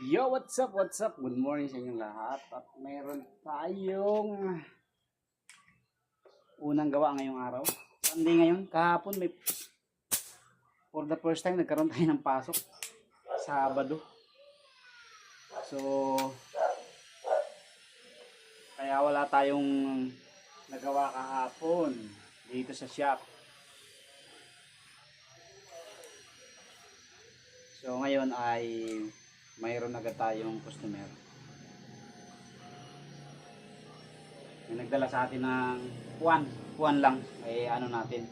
Yo, what's up, what's up? Good morning sa inyong lahat. At meron tayong unang gawa ngayong araw. Sunday ngayon, kahapon may for the first time nagkaroon tayo ng pasok. Sabado. So, kaya wala tayong nagawa kahapon dito sa shop. So, ngayon ay mayroon agad tayong customer. May nagdala sa atin ng puwan lang. Ay ano natin.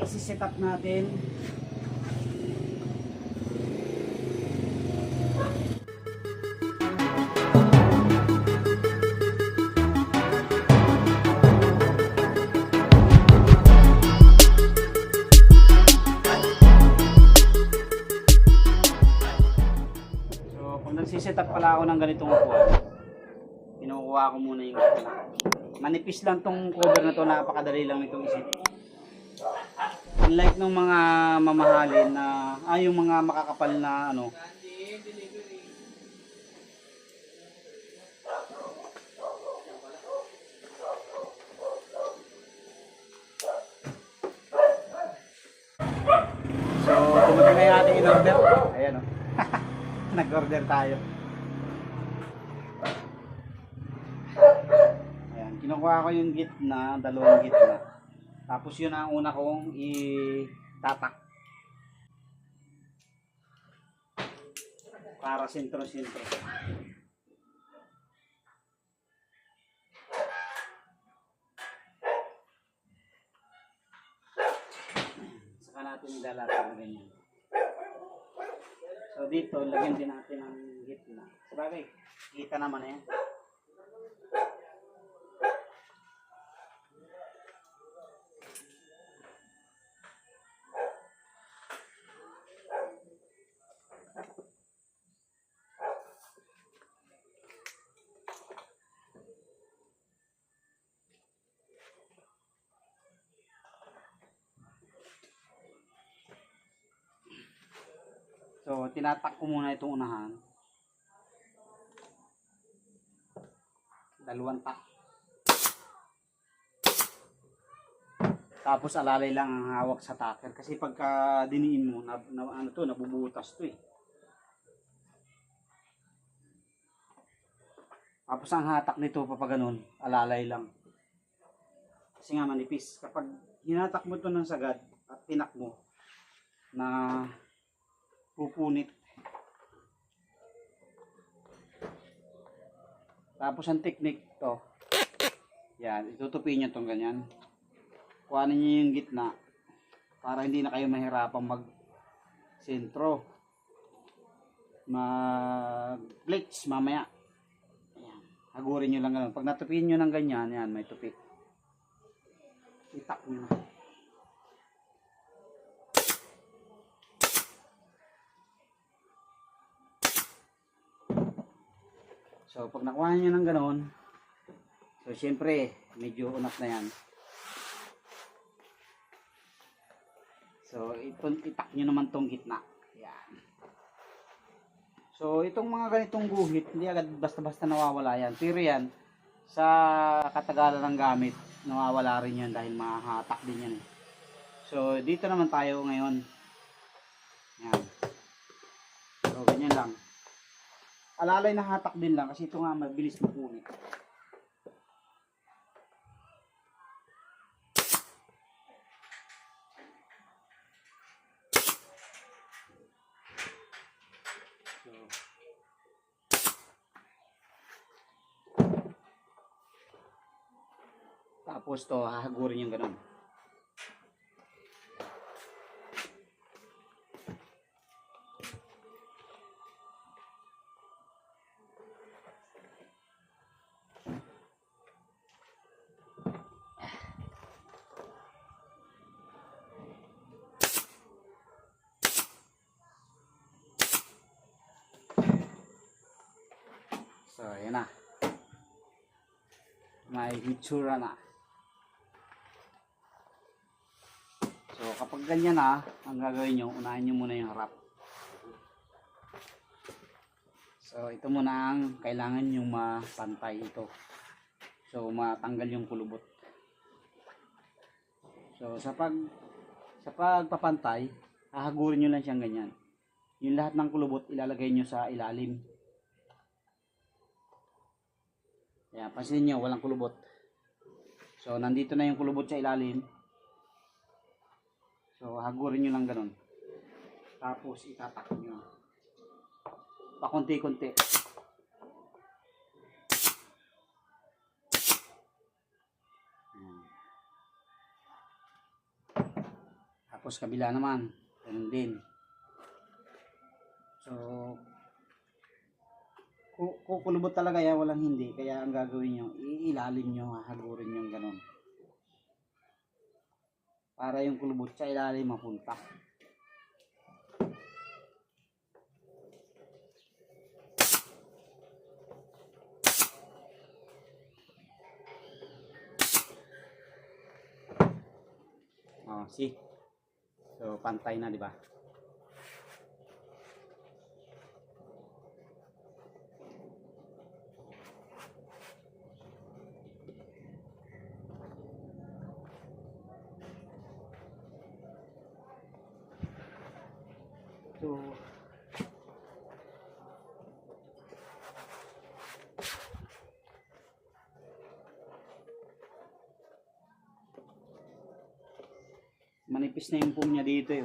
I-set up natin. Nagsiset up pala ako ng ganitong upuan. Kinukuha ko muna yung manipis lang tong cover na to, napakadali lang nitong isip. Unlike nung mga mamahalin na yung mga makakapal na ano. So, tumating na yung ating in-order. Ayan o. Nag-order tayo. Ayan, kinukuha ko yung gitna, dalawang gitna. Tapos yun ang una kong itatak. Para sentro-sentro. Saka natin ilalata na ganyan. So dito, lagyan din natin ang gitna. Sabagay, kita naman na yan. So, tinatak ko muna itong unahan. Dalawang tak. Tapos alalay lang ang hawak sa tacker. Kasi pagka diniin mo, nabubutas to eh. Tapos ang hatak nito, papaganon, alalay lang. Kasi nga manipis. Kapag hinatak mo ito ng sagad at tinak mo, na pupunit. Tapos ang technique to, yan, itutupin nyo itong ganyan. Kuhanin nyo yung gitna para hindi na kayo mahirapang mag sentro, mag bleach mamaya. Ayan. Hagurin nyo lang ganun. Pag natupin nyo ng ganyan, yan, may tupi. Itak nyo na. So, pag nakuha nyo ng gano'n, so, syempre, medyo unat na yan. So, itak nyo naman tong gitna. Yan. So, itong mga ganitong guhit, hindi agad basta-basta nawawala yan. Pero yan, sa katagalan ng gamit, nawawala rin yan dahil mahatak din yan. So, dito naman tayo ngayon. Yan. So, ganyan lang. Alalay na hatak din lang kasi ito nga mabilis mapunit. So, tapos to hahagurin yung ganun. So, ayan na. May hitsura na. So, kapag ganyan na, ang gagawin nyo, unahin nyo muna yung harap. So ito muna ang kailangan yung mapantay ito. So matanggal yung kulubot. So sa pagpapantay, hahagurin nyo lang siyang ganyan. Yung lahat ng kulubot ilalagay nyo sa ilalim. Ayan, pansin nyo, walang kulubot. So nandito na yung kulubot sa ilalim. So hagurin nyo lang ganun. Tapos itatak nyo. Pakunti-kunti. Tapos kabila naman, ganun din. So, kukulubot talaga yan, walang hindi. Kaya ang gagawin nyo, iilalim nyo, hahagurin nyo ganun. Para yung kulubot sa ilalim mapunta. Oh, see? So, pantay na, di ba? So, manipis na yung foam niya dito eh.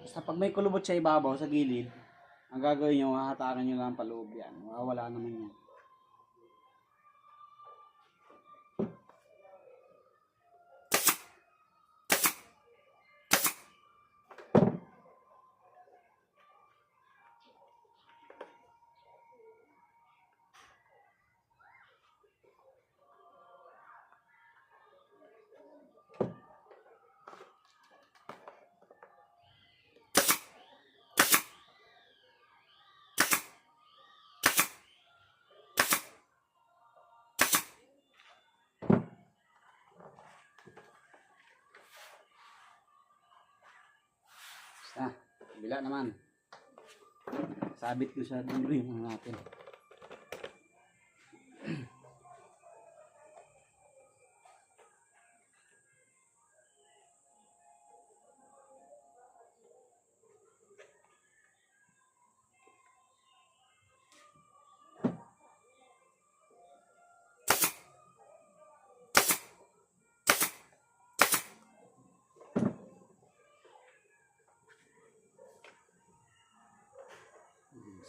Basta pag may kulubot sa ibabaw, sa gilid, ang gagawin nyo, hahatakan nyo lang paloob yan. Wala naman yan. Basta, bila naman. Sabit ko sa dulo yung natin.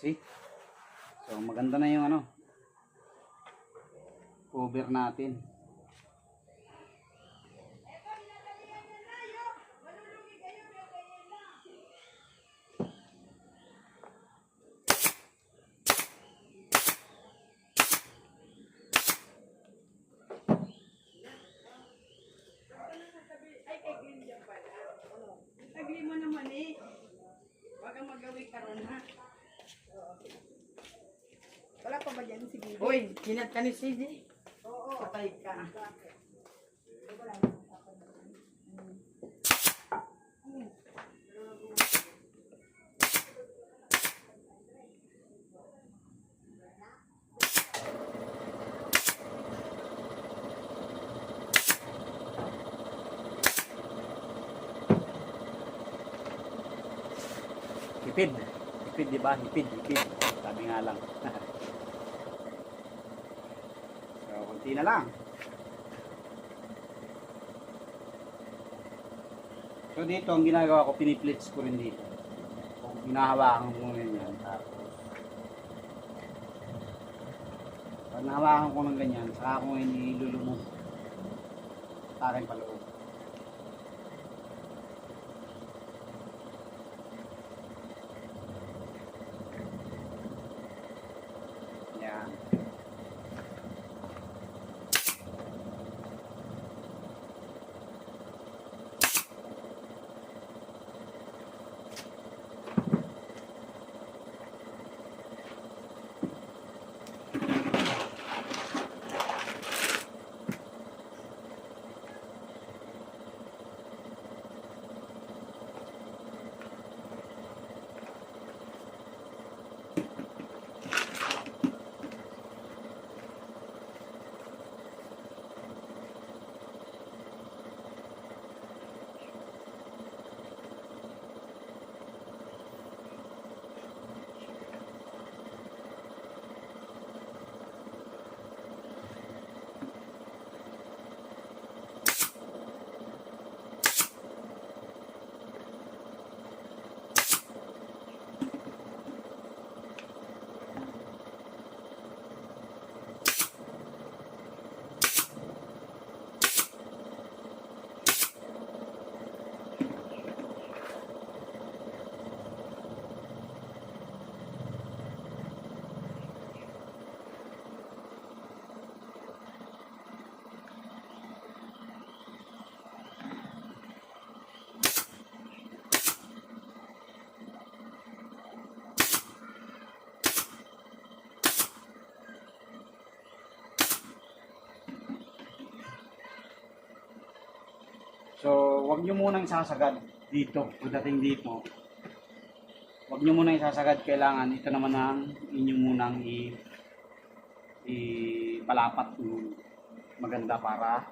See? So maganda na yung cover natin. kang magawi karon ha. Oo. Wala pa ba dyan si Bibi? Uy, kinat ka ni CD. Oo. Patay ka. Hipid. Hipid, di ba? Hipid, hipid. Sabi nga lang. So, konti na lang. So, dito, ang ginagawa ko, piniplits ko rin dito. So, hinahawakan ko rin yan. Tapos, pag nahawakan ko ng ganyan, saka ko inilulumog sa aking paloob. Yan. So, wag nyo munang sasagad dito, pagdating dito. Wag nyo munang isasagad, kailangan ito naman ang inyong munang ipalapat ng maganda para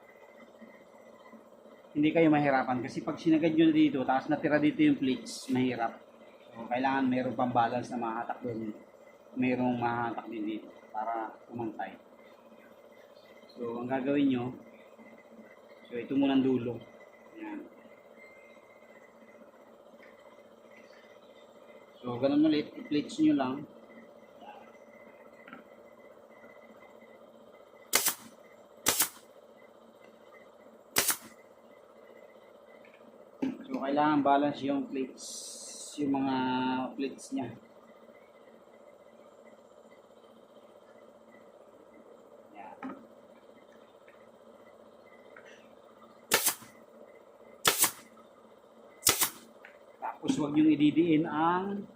hindi kayo mahirapan. Kasi pag sinagad nyo dito, tapos natira dito yung plates, mahirap. So, kailangan mayroong pang balance na mahatak doon. Mayroong mahatak din dito para umantay. So, ang gagawin nyo, so ito muna ang dulo. Yan. So, ganun ulit, i-plates nyo lang. So, kailangan balance yung plates, yung mga plates niya. Yan. Tapos huwag niyong ididiin ang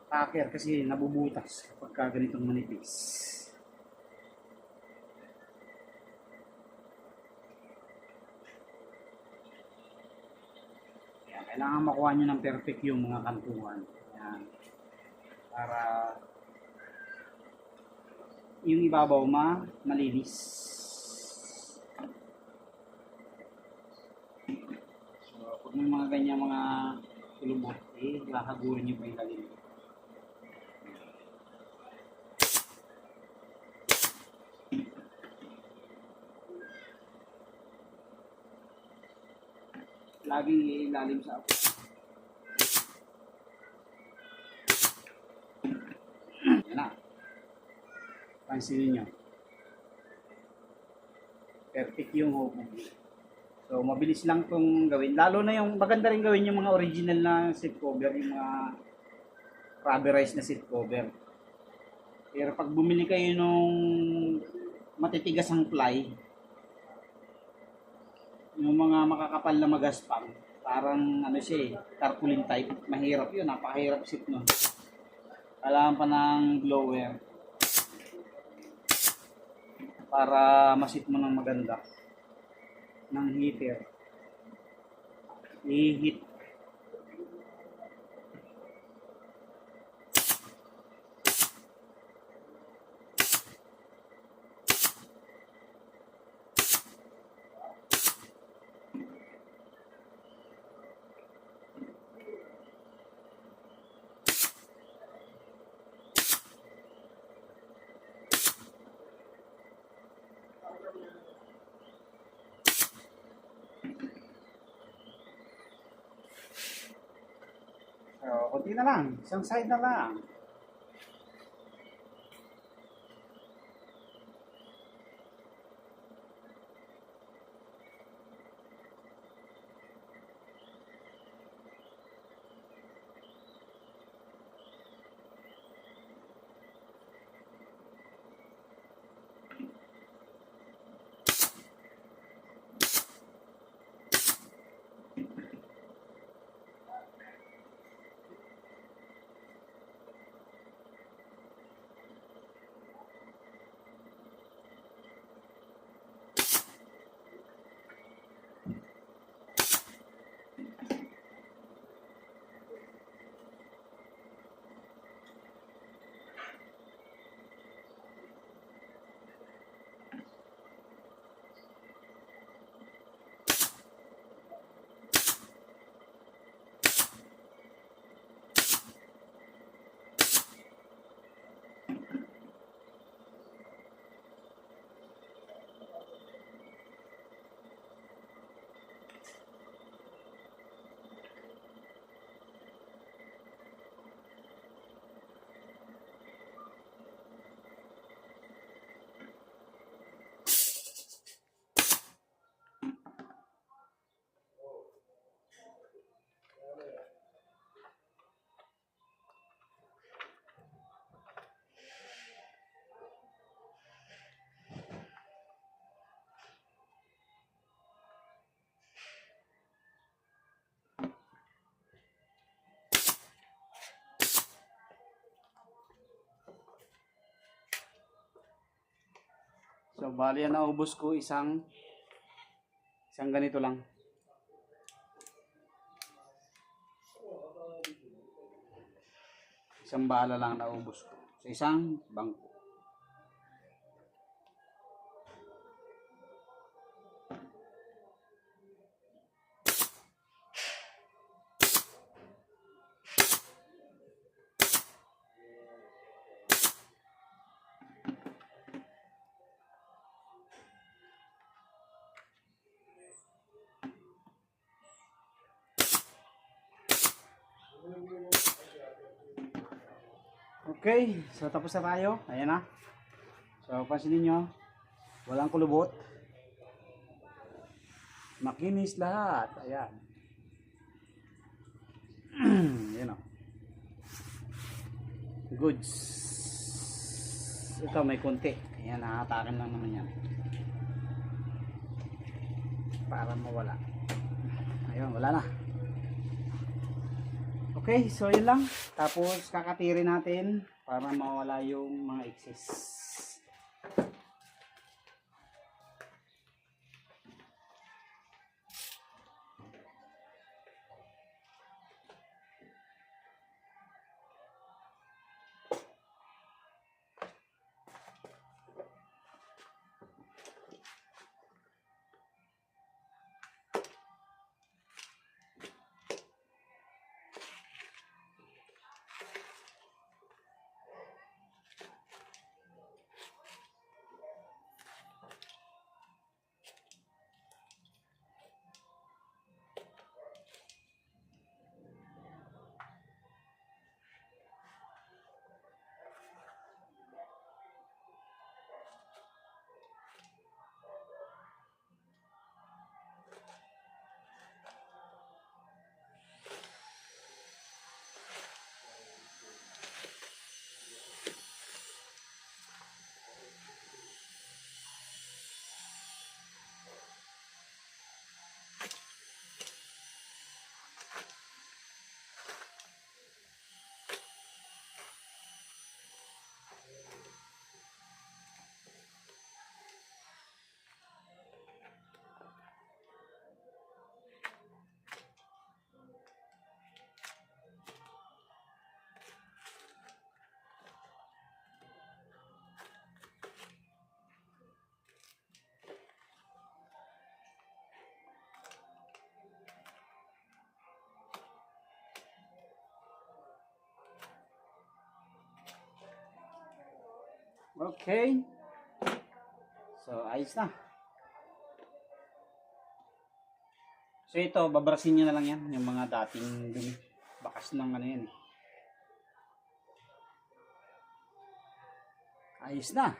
tacker kasi nabubutas kapag ganitong manipis. Yan, kailangan makuha niyo ng perfect yung mga kantuhan. Yan. Para yung ibabaw malinis. Pag may mga ganyan mga tulubot, hahagurin nyo pa yung lalim. Laging ilalim sa ako. Yan na. Pansinin nyo. Perfect yung hook. So, mabilis lang itong gawin. Lalo na yung, maganda rin gawin yung mga original na seat cover, yung mga rubberized na seat cover. Pero pag bumili kayo nung matitigas ang ply, yung mga makakapal na magaspang, Parang ano siya eh, tarpaulin type. Mahirap yun, napakahirap sit nun. Kailangan pa ng blower para masit mo ng maganda. Ng heater. I-heat. So, konti na lang. Isang side na lang. So, bali yan naubos ko isang ganito lang. Isang bala lang naubos ko. Sa isang bangko. Okay, so tapos na tayo. Ayan na. So, pansinin nyo, walang kulubot. Makinis lahat. Ayan. Ayan o. Goods. Ito may konti. Ayan, nakatakin lang naman yan. Para mawala. Ayun, wala na. Okay, so yun lang. Tapos kakatirin natin para mawala yung mga excess. Okay. So, ayos na. So, ito, babrasin nyo na lang yan. Yung mga dating dumi. Bakas ng ano yan. Ayos na.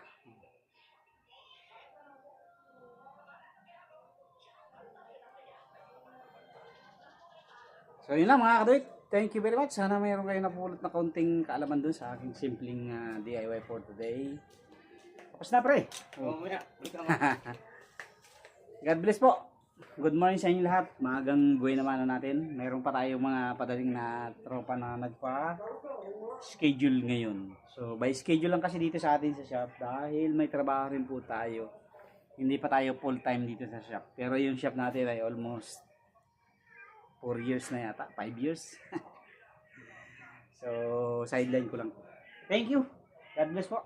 So, yun lang mga kaduit. Thank you very much. Sana mayroon kayo napulot na kaunting kaalaman dun sa aking simpleng DIY for today. Tapos na, pre. Oo, muna. God bless po. Good morning sa inyo lahat. Maagang buhay naman natin. Mayroon pa tayong mga padating na tropa na nagpa-schedule ngayon. So, by schedule lang kasi dito sa atin sa shop dahil may trabaho rin po tayo. Hindi pa tayo full-time dito sa shop. Pero yung shop natin ay almost 4 years na yata. 5 years. So, sideline ko lang. Thank you. God bless po.